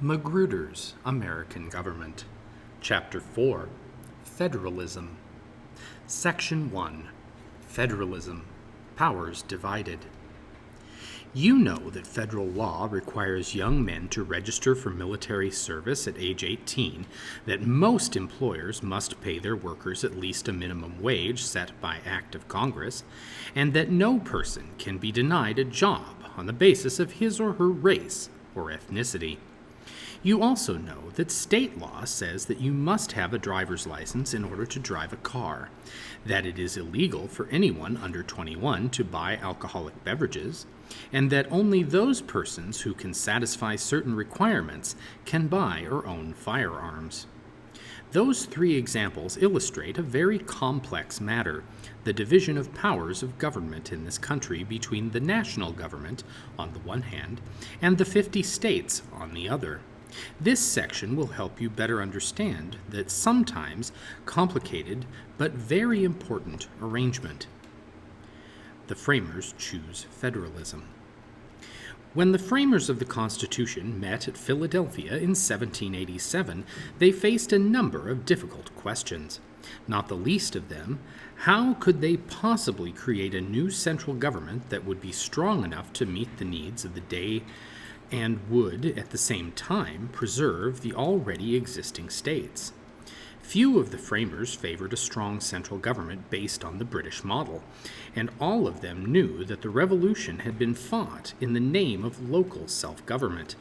Magruder's American Government. Chapter 4, Federalism. Section 1, Federalism, Powers Divided. You know that federal law requires young men to register for military service at age 18, that most employers must pay their workers at least a minimum wage set by Act of Congress, and that no person can be denied a job on the basis of his or her race or ethnicity. You also know that state law says that you must have a driver's license in order to drive a car, that it is illegal for anyone under 21 to buy alcoholic beverages, and that only those persons who can satisfy certain requirements can buy or own firearms. Those three examples illustrate a very complex matter, the division of powers of government in this country between the national government, on the one hand, and the 50 states on the other. This section will help you better understand that sometimes complicated but very important arrangement. The framers choose federalism. When the framers of the Constitution met at Philadelphia in 1787, they faced a number of difficult questions. Not the least of them, how could they possibly create a new central government that would be strong enough to meet the needs of the day and would, at the same time, preserve the already existing states? Few of the framers favored a strong central government based on the British model, and all of them knew that the Revolution had been fought in the name of local self-government.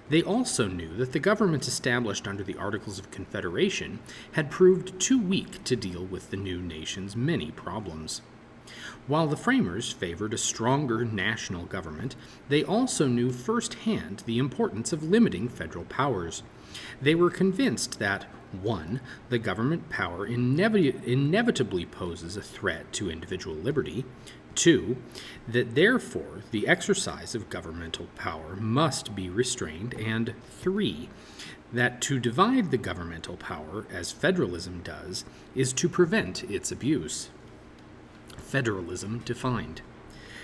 They also knew that the government established under the Articles of Confederation had proved too weak to deal with the new nation's many problems. While the framers favored a stronger national government, they also knew firsthand the importance of limiting federal powers. They were convinced that 1. The government power inevitably poses a threat to individual liberty. 2. That therefore the exercise of governmental power must be restrained. And 3. That to divide the governmental power, as federalism does, is to prevent its abuse. Federalism defined.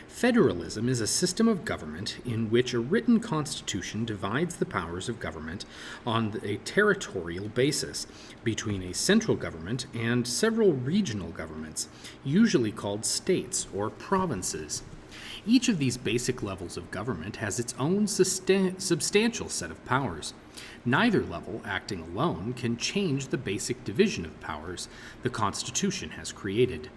Federalism is a system of government in which a written constitution divides the powers of government on a territorial basis between a central government and several regional governments, usually called states or provinces. Each of these basic levels of government has its own substantial set of powers. Neither level, acting alone, can change the basic division of powers the Constitution has created.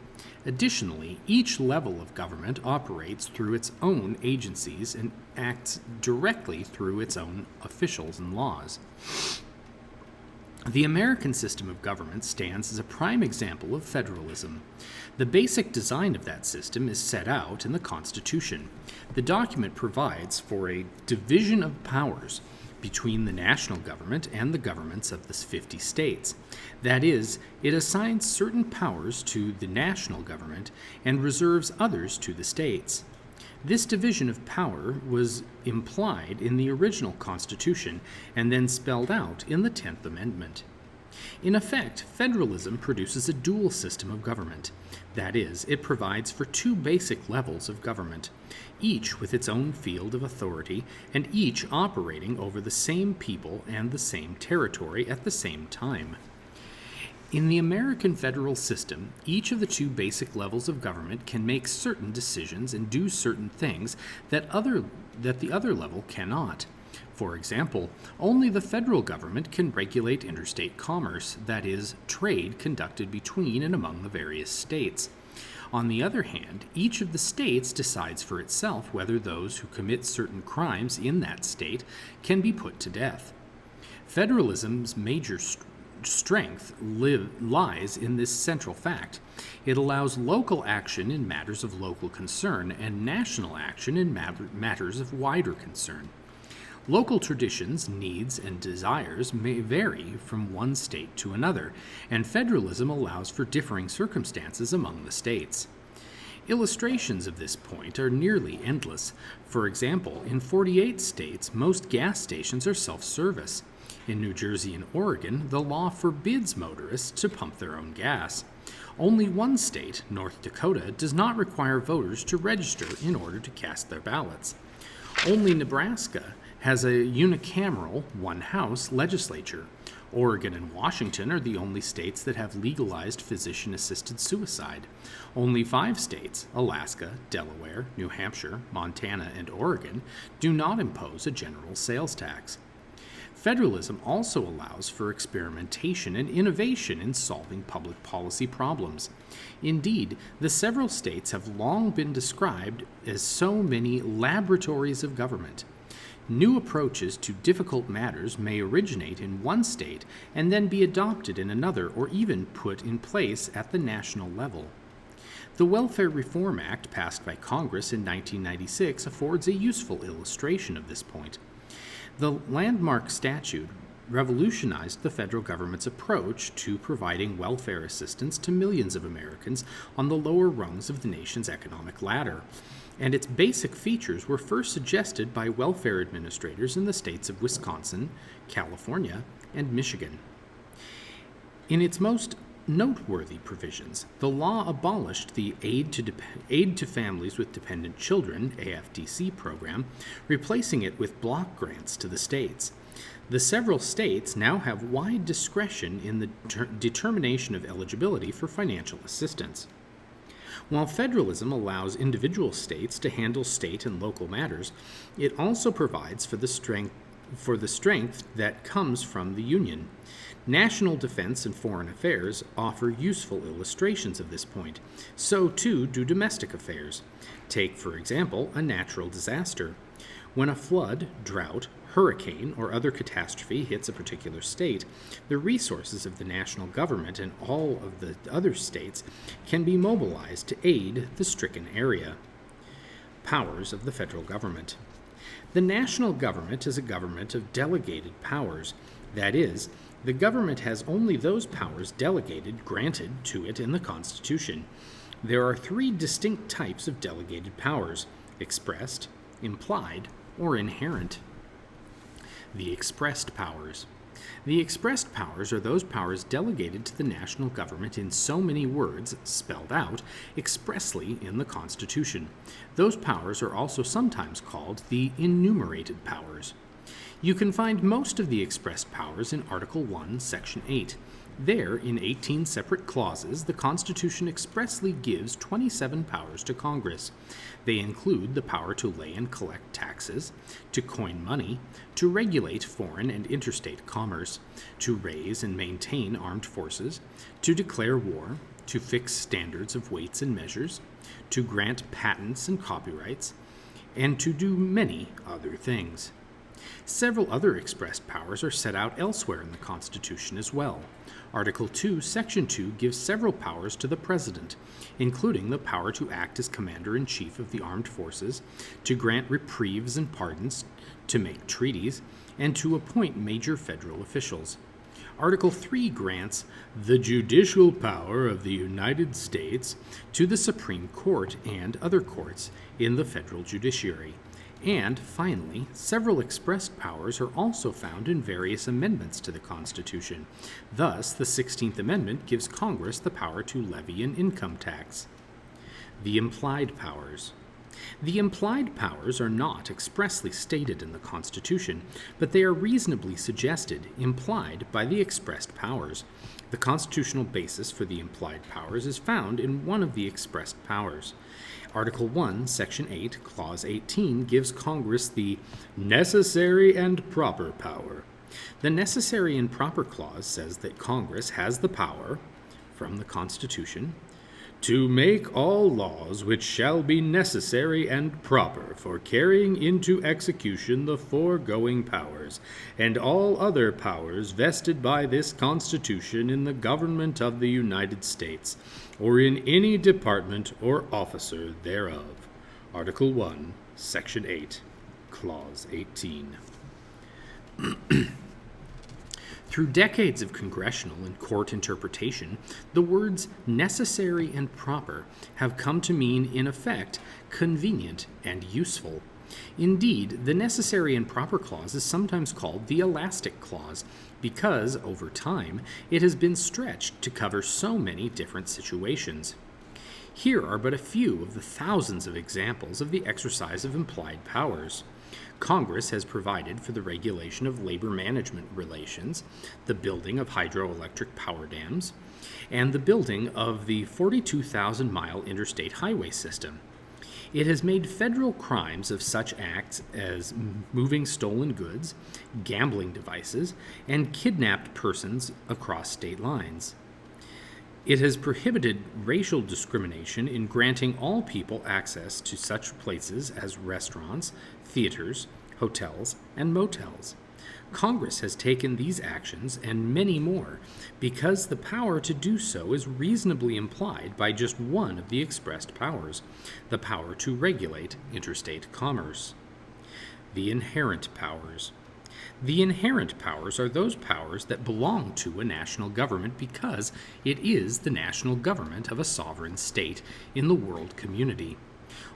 Additionally, each level of government operates through its own agencies and acts directly through its own officials and laws. The American system of government stands as a prime example of federalism. The basic design of that system is set out in the Constitution. The document provides for a division of powers between the national government and the governments of the 50 states. That is, it assigns certain powers to the national government and reserves others to the states. This division of power was implied in the original Constitution and then spelled out in the 10th Amendment. In effect, federalism produces a dual system of government. That is, it provides for two basic levels of government, each with its own field of authority and each operating over the same people and the same territory at the same time. In the American federal system, each of the two basic levels of government can make certain decisions and do certain things that the other level cannot. For example, only the federal government can regulate interstate commerce, that is, trade conducted between and among the various states. On the other hand, each of the states decides for itself whether those who commit certain crimes in that state can be put to death. Federalism's major strength lies in this central fact. It allows local action in matters of local concern and national action in matters of wider concern. Local traditions, needs, and desires may vary from one state to another, and federalism allows for differing circumstances among the states. Illustrations of this point are nearly endless. For example, in 48 states, most gas stations are self-service. In New Jersey and Oregon, the law forbids motorists to pump their own gas. Only one state, North Dakota, does not require voters to register in order to cast their ballots. Only Nebraska has a unicameral, one-house legislature. Oregon and Washington are the only states that have legalized physician-assisted suicide. Only 5 states, Alaska, Delaware, New Hampshire, Montana, and Oregon, do not impose a general sales tax. Federalism also allows for experimentation and innovation in solving public policy problems. Indeed, the several states have long been described as so many laboratories of government. New approaches to difficult matters may originate in one state and then be adopted in another or even put in place at the national level. The Welfare Reform Act passed by Congress in 1996 affords a useful illustration of this point. The landmark statute revolutionized the federal government's approach to providing welfare assistance to millions of Americans on the lower rungs of the nation's economic ladder, and its basic features were first suggested by welfare administrators in the states of Wisconsin, California, and Michigan. In its most noteworthy provisions, the law abolished the Aid to Families with Dependent Children (AFDC) program, replacing it with block grants to the states. The several states now have wide discretion in the determination of eligibility for financial assistance. While federalism allows individual states to handle state and local matters, it also provides for the strength that comes from the Union. National defense and foreign affairs offer useful illustrations of this point. So too do domestic affairs. Take, for example, a natural disaster. When a flood, drought, hurricane, or other catastrophe hits a particular state, the resources of the national government and all of the other states can be mobilized to aid the stricken area. Powers of the federal government. The national government is a government of delegated powers. That is, the government has only those powers granted to it in the Constitution. There are 3 distinct types of delegated powers: expressed, implied, or inherent. The expressed powers. The expressed powers are those powers delegated to the national government in so many words, spelled out expressly in the Constitution. Those powers are also sometimes called the enumerated powers. You can find most of the expressed powers in Article 1, Section 8. There, in 18 separate clauses, the Constitution expressly gives 27 powers to Congress. They include the power to lay and collect taxes, to coin money, to regulate foreign and interstate commerce, to raise and maintain armed forces, to declare war, to fix standards of weights and measures, to grant patents and copyrights, and to do many other things. Several other expressed powers are set out elsewhere in the Constitution as well. Article 2, Section 2 gives several powers to the President, including the power to act as Commander-in-Chief of the Armed Forces, to grant reprieves and pardons, to make treaties, and to appoint major federal officials. Article 3 grants the judicial power of the United States to the Supreme Court and other courts in the federal judiciary. And, finally, several expressed powers are also found in various amendments to the Constitution. Thus, the 16th Amendment gives Congress the power to levy an income tax. The implied powers. The implied powers are not expressly stated in the Constitution, but they are reasonably suggested, implied by the expressed powers. The constitutional basis for the implied powers is found in one of the expressed powers. Article 1, Section 8, Clause 18 gives Congress the necessary and proper power. The necessary and proper clause says that Congress has the power, from the Constitution, to make all laws which shall be necessary and proper for carrying into execution the foregoing powers, and all other powers vested by this Constitution in the government of the United States, or in any department or officer thereof. Article 1, Section 8, Clause 18. Through decades of congressional and court interpretation, the words necessary and proper have come to mean, in effect, convenient and useful. Indeed, the necessary and proper clause is sometimes called the elastic clause because, over time, it has been stretched to cover so many different situations. Here are but a few of the thousands of examples of the exercise of implied powers. Congress has provided for the regulation of labor management relations, the building of hydroelectric power dams, and the building of the 42,000-mile interstate highway system. It has made federal crimes of such acts as moving stolen goods, gambling devices, and kidnapped persons across state lines. It has prohibited racial discrimination in granting all people access to such places as restaurants, theaters, hotels, and motels. Congress has taken these actions and many more because the power to do so is reasonably implied by just one of the expressed powers, the power to regulate interstate commerce. The inherent powers. The inherent powers are those powers that belong to a national government because it is the national government of a sovereign state in the world community.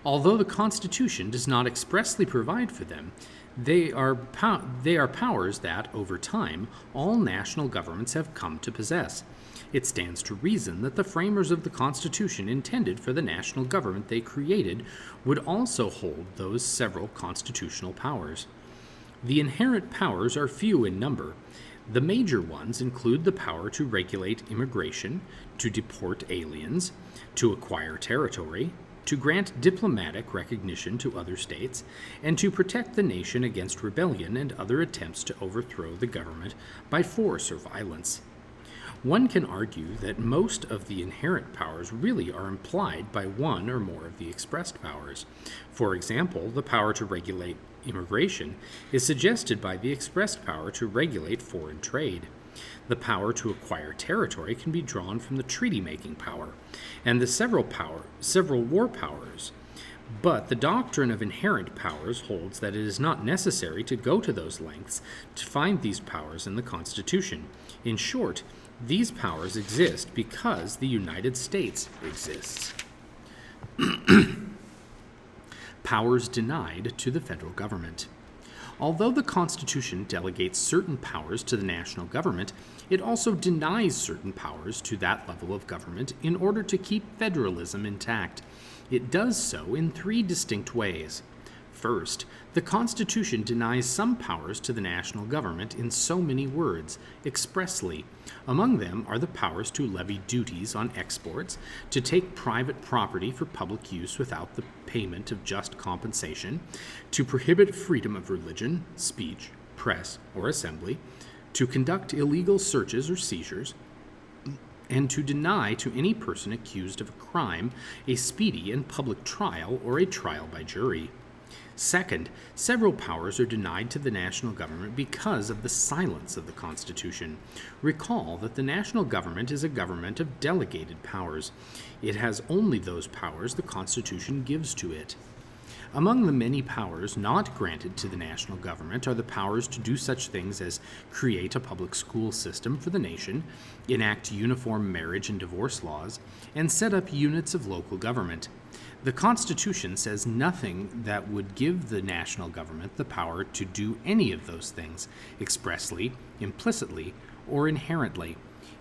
Although the Constitution does not expressly provide for them, they are powers that, over time, all national governments have come to possess. It stands to reason that the framers of the Constitution intended for the national government they created would also hold those several constitutional powers. The inherent powers are few in number. The major ones include the power to regulate immigration, to deport aliens, to acquire territory, to grant diplomatic recognition to other states, and to protect the nation against rebellion and other attempts to overthrow the government by force or violence. One can argue that most of the inherent powers really are implied by one or more of the expressed powers. For example, the power to regulate immigration is suggested by the expressed power to regulate foreign trade. The power to acquire territory can be drawn from the treaty-making power and the several war powers. But the doctrine of inherent powers holds that it is not necessary to go to those lengths to find these powers in the Constitution. In short, these powers exist because the United States exists. Powers denied to the federal government. Although the Constitution delegates certain powers to the national government, it also denies certain powers to that level of government in order to keep federalism intact. It does so in three distinct ways. First, the Constitution denies some powers to the national government in so many words, expressly. Among them are the powers to levy duties on exports, to take private property for public use without the payment of just compensation, to prohibit freedom of religion, speech, press, or assembly, to conduct illegal searches or seizures, and to deny to any person accused of a crime a speedy and public trial or a trial by jury. Second, several powers are denied to the national government because of the silence of the Constitution. Recall that the national government is a government of delegated powers. It has only those powers the Constitution gives to it. Among the many powers not granted to the national government are the powers to do such things as create a public school system for the nation, enact uniform marriage and divorce laws, and set up units of local government. The Constitution says nothing that would give the national government the power to do any of those things, expressly, implicitly, or inherently.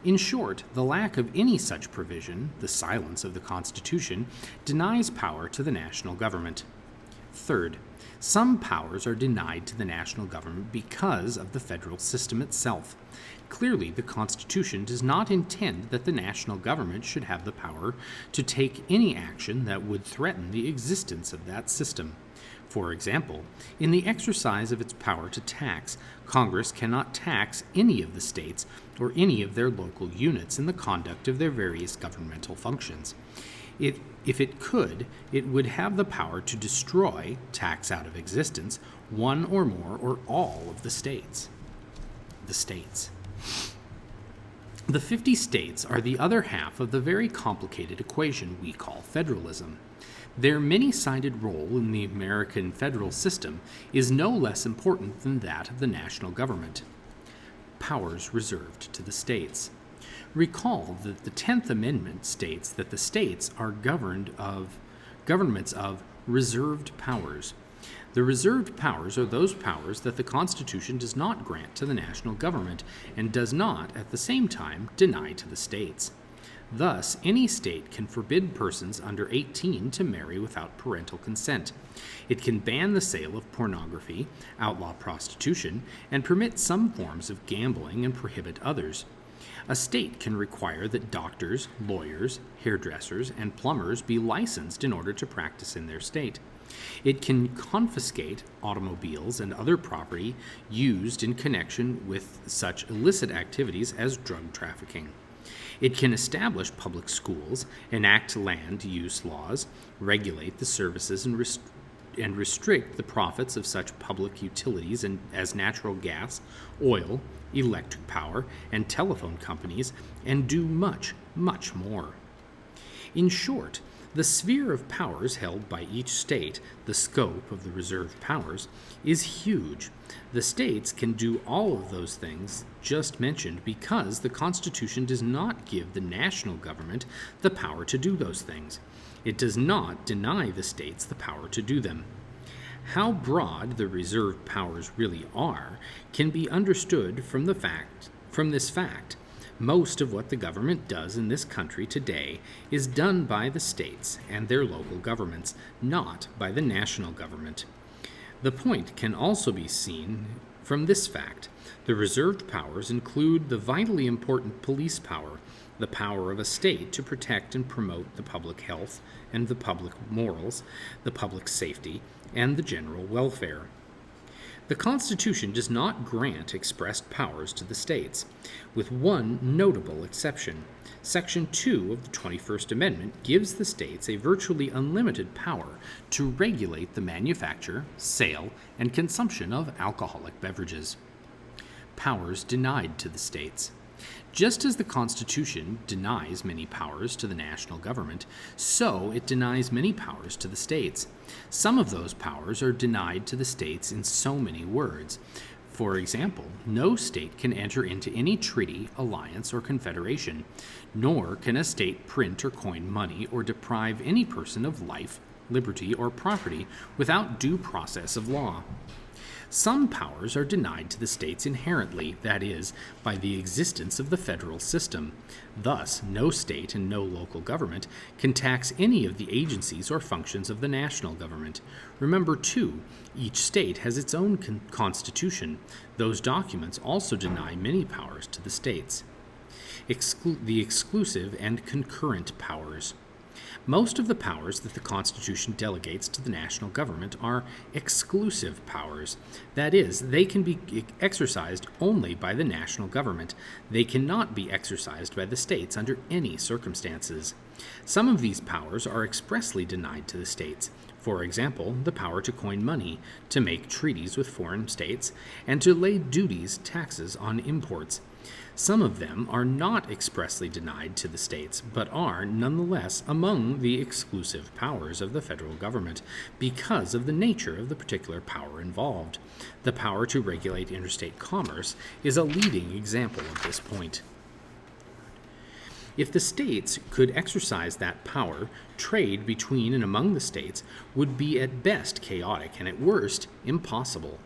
In short, the lack of any such provision, the silence of the Constitution, denies power to the national government. Third, some powers are denied to the national government because of the federal system itself. Clearly, the Constitution does not intend that the national government should have the power to take any action that would threaten the existence of that system. For example, in the exercise of its power to tax, Congress cannot tax any of the states or any of their local units in the conduct of their various governmental functions. If it could, it would have the power to destroy, tax out of existence, one or more or all of the states. The 50 states are the other half of the very complicated equation we call federalism. Their many-sided role in the American federal system is no less important than that of the national government. Powers reserved to the states. Recall that the 10th Amendment states that the states are governments of reserved powers. The reserved powers are those powers that the Constitution does not grant to the national government and does not, at the same time, deny to the states. Thus, any state can forbid persons under 18 to marry without parental consent. It can ban the sale of pornography, outlaw prostitution, and permit some forms of gambling and prohibit others. A state can require that doctors, lawyers, hairdressers, and plumbers be licensed in order to practice in their state. It can confiscate automobiles and other property used in connection with such illicit activities as drug trafficking. It can establish public schools, enact land use laws, regulate the services and restrict the profits of such public utilities as natural gas, oil, electric power, and telephone companies, and do much, much more. In short, the sphere of powers held by each state, the scope of the reserved powers, is huge. The states can do all of those things just mentioned because the Constitution does not give the national government the power to do those things. It does not deny the states the power to do them. How broad the reserved powers really are can be understood from this fact. Most of what the government does in this country today is done by the states and their local governments, not by the national government. The point can also be seen from this fact. The reserved powers include the vitally important police power, the power of a state to protect and promote the public health and the public morals, the public safety, and the general welfare. The Constitution does not grant expressed powers to the states, with one notable exception. Section 2 of the 21st Amendment gives the states a virtually unlimited power to regulate the manufacture, sale, and consumption of alcoholic beverages. Powers denied to the states. Just as the Constitution denies many powers to the national government, so it denies many powers to the states. Some of those powers are denied to the states in so many words. For example, no state can enter into any treaty, alliance, or confederation, nor can a state print or coin money or deprive any person of life, liberty, or property without due process of law. Some powers are denied to the states inherently, that is, by the existence of the federal system. Thus, no state and no local government can tax any of the agencies or functions of the national government. Remember, too, each state has its own constitution. Those documents also deny many powers to the states. The exclusive and concurrent powers. Most of the powers that the Constitution delegates to the national government are exclusive powers. That is, they can be exercised only by the national government. They cannot be exercised by the states under any circumstances. Some of these powers are expressly denied to the states. For example, the power to coin money, to make treaties with foreign states, and to lay duties, taxes on imports. Some of them are not expressly denied to the states, but are nonetheless among the exclusive powers of the federal government because of the nature of the particular power involved. The power to regulate interstate commerce is a leading example of this point. If the states could exercise that power, trade between and among the states would be at best chaotic and at worst impossible.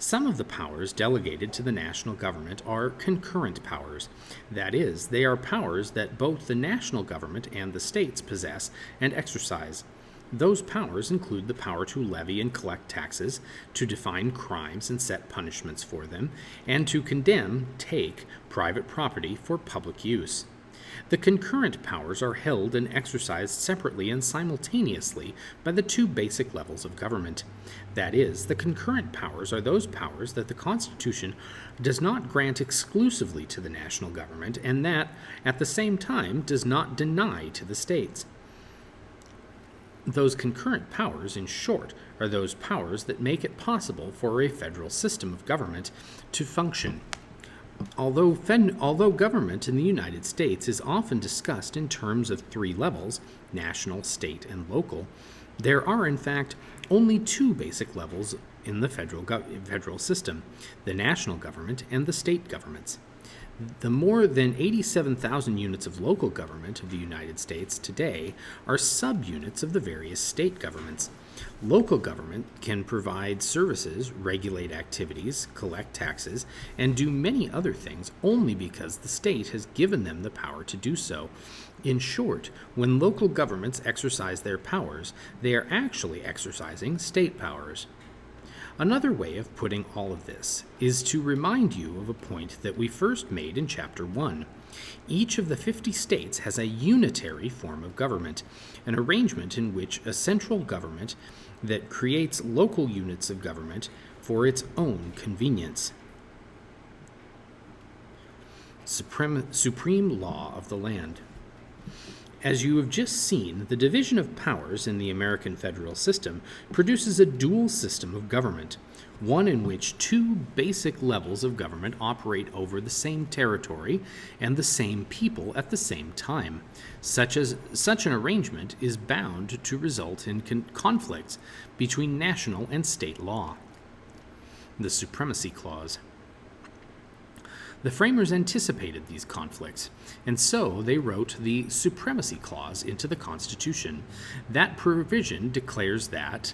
Some of the powers delegated to the national government are concurrent powers. That is, they are powers that both the national government and the states possess and exercise. Those powers include the power to levy and collect taxes, to define crimes and set punishments for them, and to condemn, take private property for public use. The concurrent powers are held and exercised separately and simultaneously by the two basic levels of government. That is, the concurrent powers are those powers that the Constitution does not grant exclusively to the national government and that, at the same time, does not deny to the states. Those concurrent powers, in short, are those powers that make it possible for a federal system of government to function. Although government in the United States is often discussed in terms of three levels, national, state, and local, there are in fact only two basic levels in the federal system, the national government and the state governments. The more than 87,000 units of local government of the United States today are subunits of the various state governments. Local government can provide services, regulate activities, collect taxes, and do many other things only because the state has given them the power to do so. In short, when local governments exercise their powers, they are actually exercising state powers. Another way of putting all of this is to remind you of a point that we first made in Chapter 1. Each of the 50 states has a unitary form of government, an arrangement in which a central government that creates local units of government for its own convenience. Supreme law of the land. As you have just seen, the division of powers in the American federal system produces a dual system of government, one in which two basic levels of government operate over the same territory and the same people at the same time. Such an arrangement is bound to result in conflicts between national and state law. The Supremacy Clause. The framers anticipated these conflicts, and so they wrote the Supremacy Clause into the Constitution. That provision declares that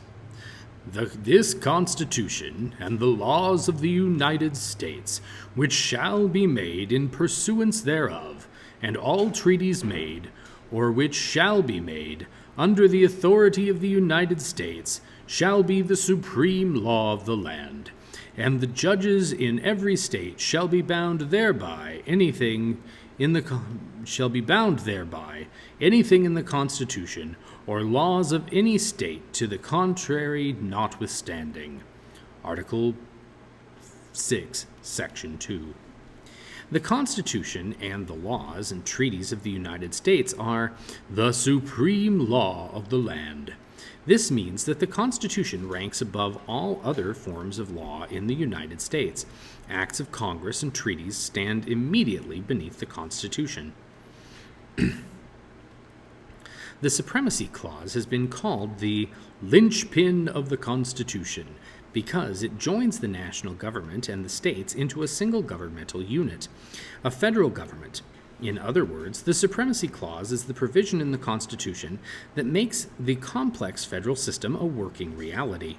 this Constitution and the laws of the United States, which shall be made in pursuance thereof, and all treaties made, or which shall be made, under the authority of the United States, shall be the supreme law of the land. And the judges in every state shall be bound thereby anything in the Constitution or laws of any state to the contrary notwithstanding. Article 6, Section 2. The Constitution and the laws and treaties of the United States are the supreme law of the land. This means that the Constitution ranks above all other forms of law in the United States. Acts of Congress and treaties stand immediately beneath the Constitution. The Supremacy Clause has been called the linchpin of the Constitution because it joins the national government and the states into a single governmental unit, a federal government. In other words, the Supremacy Clause is the provision in the Constitution that makes the complex federal system a working reality.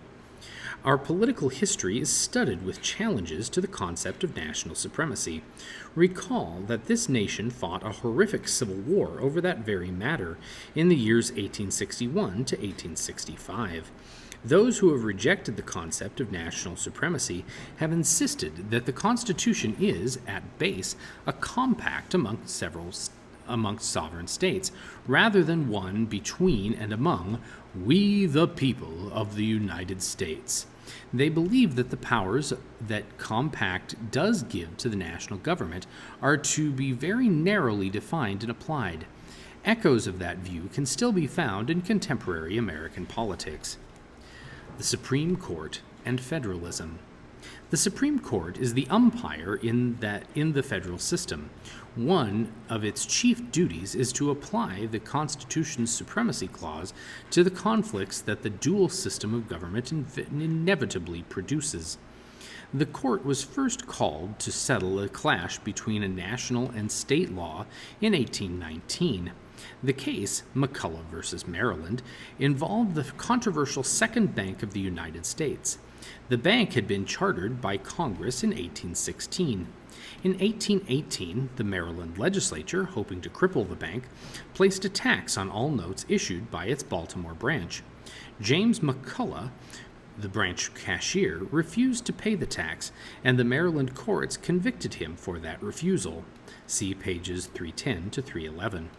Our political history is studded with challenges to the concept of national supremacy. Recall that this nation fought a horrific civil war over that very matter in the years 1861 to 1865. Those who have rejected the concept of national supremacy have insisted that the Constitution is, at base, a compact amongst sovereign states, rather than one between and among we the people of the United States. They believe that the powers that compact does give to the national government are to be very narrowly defined and applied. Echoes of that view can still be found in contemporary American politics. The Supreme Court and federalism. The Supreme Court is the umpire in the federal system. One of its chief duties is to apply the Constitution's Supremacy Clause to the conflicts that the dual system of government inevitably produces. The court was first called to settle a clash between a national and state law in 1819. The case, McCulloch v. Maryland, involved the controversial Second Bank of the United States. The bank had been chartered by Congress in 1816. In 1818, the Maryland legislature, hoping to cripple the bank, placed a tax on all notes issued by its Baltimore branch. James McCulloch, the branch cashier, refused to pay the tax, and the Maryland courts convicted him for that refusal. See pages 310 to 311.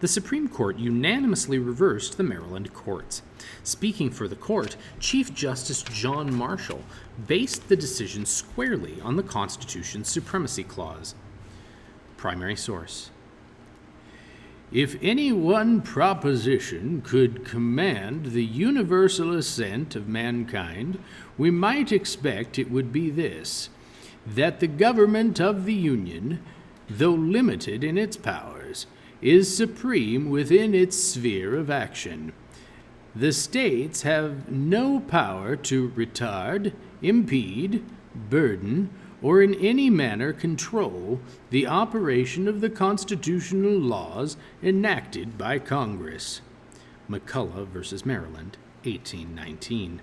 The Supreme Court unanimously reversed the Maryland courts. Speaking for the court, Chief Justice John Marshall based the decision squarely on the Constitution's Supremacy Clause. Primary source. If any one proposition could command the universal assent of mankind, we might expect it would be this, that the government of the Union, though limited in its powers, is supreme within its sphere of action. The states have no power to retard, impede, burden, or in any manner control the operation of the constitutional laws enacted by Congress. McCulloch v. Maryland, 1819.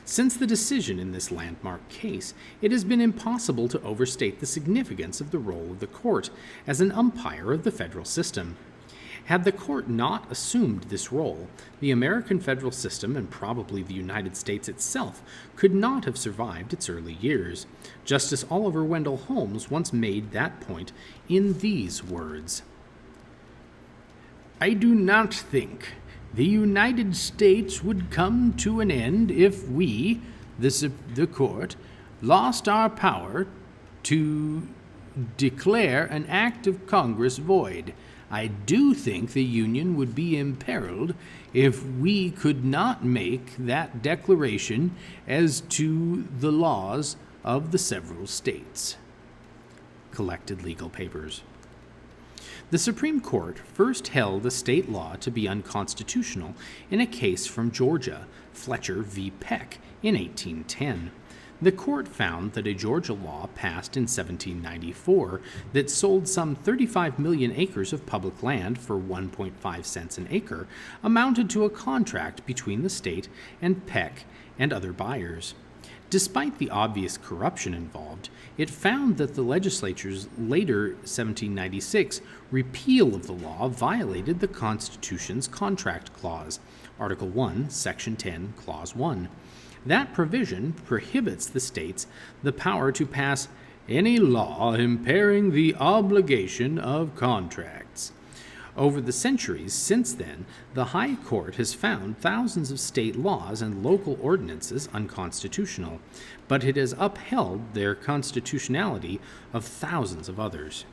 Since the decision in this landmark case, it has been impossible to overstate the significance of the role of the court as an umpire of the federal system. Had the court not assumed this role, the American federal system, and probably the United States itself, could not have survived its early years. Justice Oliver Wendell Holmes once made that point in these words: "I do not think the United States would come to an end if we, the court, lost our power to declare an act of Congress void. I do think the Union would be imperiled if we could not make that declaration as to the laws of the several states." Collected Legal Papers. The Supreme Court first held a state law to be unconstitutional in a case from Georgia, Fletcher v. Peck, in 1810. The court found that a Georgia law passed in 1794 that sold some 35 million acres of public land for 1.5 cents an acre amounted to a contract between the state and Peck and other buyers. Despite the obvious corruption involved, it found that the legislature's later 1796 repeal of the law violated the Constitution's Contract Clause, Article 1, Section 10, Clause 1. That provision prohibits the states the power to pass any law impairing the obligation of contracts. Over the centuries since then, the High Court has found thousands of state laws and local ordinances unconstitutional, but it has upheld their constitutionality of thousands of others.